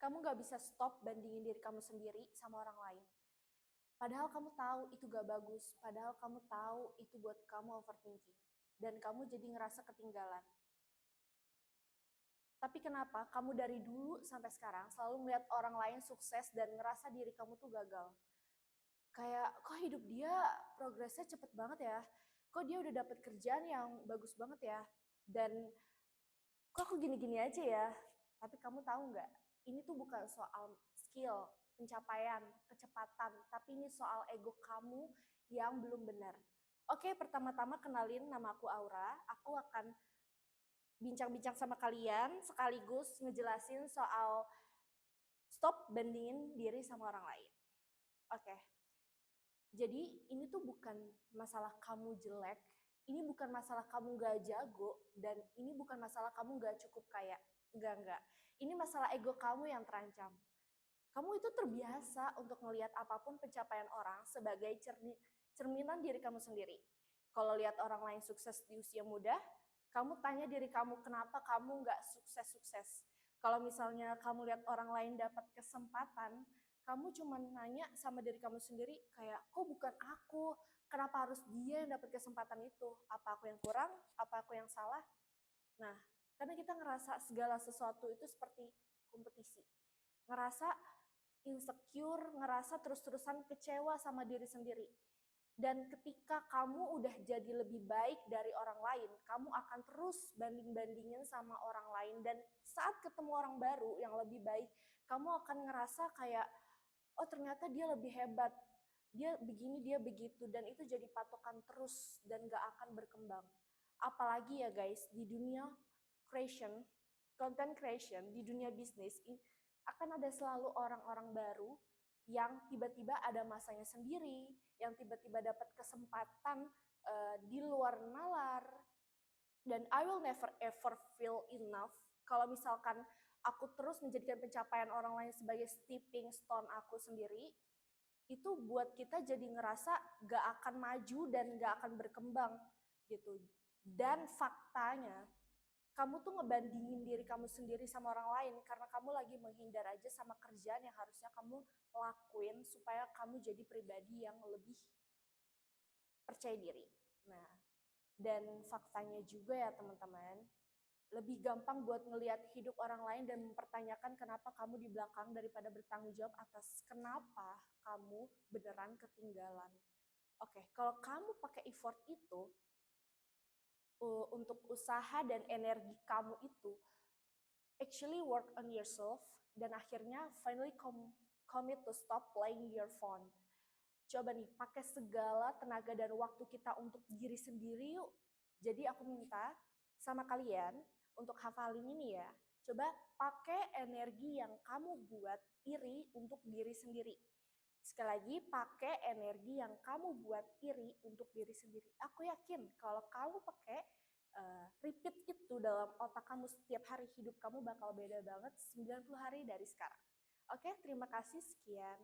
Kamu nggak bisa stop bandingin diri kamu sendiri sama orang lain. Padahal kamu tahu itu gak bagus, padahal kamu tahu itu buat kamu overthinking. Dan kamu jadi ngerasa ketinggalan. Tapi kenapa kamu dari dulu sampai sekarang selalu melihat orang lain sukses dan ngerasa diri kamu tuh gagal? Kayak, kok hidup dia progresnya cepet banget ya? Kok dia udah dapet kerjaan yang bagus banget ya? Dan kok aku gini-gini aja ya? Tapi kamu tahu nggak? Ini tuh bukan soal skill, pencapaian, kecepatan, tapi ini soal ego kamu yang belum benar. Oke, pertama-tama kenalin, nama aku Aura. Aku akan bincang-bincang sama kalian sekaligus ngejelasin soal stop bandingin diri sama orang lain. Oke. Jadi ini tuh bukan masalah kamu jelek, ini bukan masalah kamu gak jago, dan ini bukan masalah kamu gak cukup kaya. Enggak. Ini masalah ego kamu yang terancam. Kamu itu terbiasa untuk melihat apapun pencapaian orang sebagai cerminan diri kamu sendiri. Kalau lihat orang lain sukses di usia muda, kamu tanya diri kamu kenapa kamu nggak sukses-sukses. Kalau misalnya kamu lihat orang lain dapat kesempatan, kamu cuma nanya sama diri kamu sendiri kayak, kok bukan aku? Kenapa harus dia yang dapat kesempatan itu? Apa aku yang kurang? Apa aku yang salah? Nah, karena kita ngerasa segala sesuatu itu seperti kompetisi. Ngerasa insecure, ngerasa terus-terusan kecewa sama diri sendiri. Dan ketika kamu udah jadi lebih baik dari orang lain, kamu akan terus banding-bandingin sama orang lain. Dan saat ketemu orang baru yang lebih baik, kamu akan ngerasa kayak, oh ternyata dia lebih hebat, dia begini, dia begitu. Dan itu jadi patokan terus dan gak akan berkembang. Apalagi ya guys, di dunia creation, content creation, di dunia bisnis, akan ada selalu orang-orang baru yang tiba-tiba ada masanya sendiri, yang tiba-tiba dapat kesempatan di luar nalar. Dan I will never ever feel enough kalau misalkan aku terus menjadikan pencapaian orang lain sebagai stepping stone aku sendiri. Itu buat kita jadi ngerasa gak akan maju dan gak akan berkembang gitu. Dan faktanya kamu tuh ngebandingin diri kamu sendiri sama orang lain karena kamu lagi menghindar aja sama kerjaan yang harusnya kamu lakuin supaya kamu jadi pribadi yang lebih percaya diri. Nah, dan faktanya juga ya teman-teman, lebih gampang buat ngelihat hidup orang lain dan mempertanyakan kenapa kamu di belakang daripada bertanggung jawab atas kenapa kamu beneran ketinggalan. Oke, kalau kamu pakai effort itu untuk usaha dan energi kamu itu, actually work on yourself, dan akhirnya finally commit to stop playing your phone. Coba nih, pakai segala tenaga dan waktu kita untuk diri sendiri yuk. Jadi aku minta sama kalian untuk hafalin ini ya. Coba pakai energi yang kamu buat iri untuk diri sendiri. Sekali lagi, pakai energi yang kamu buat iri untuk diri sendiri. Aku yakin kalau kamu pakai repeat itu dalam otak kamu setiap hari, hidup kamu bakal beda banget 90 hari dari sekarang. Oke, terima kasih, sekian.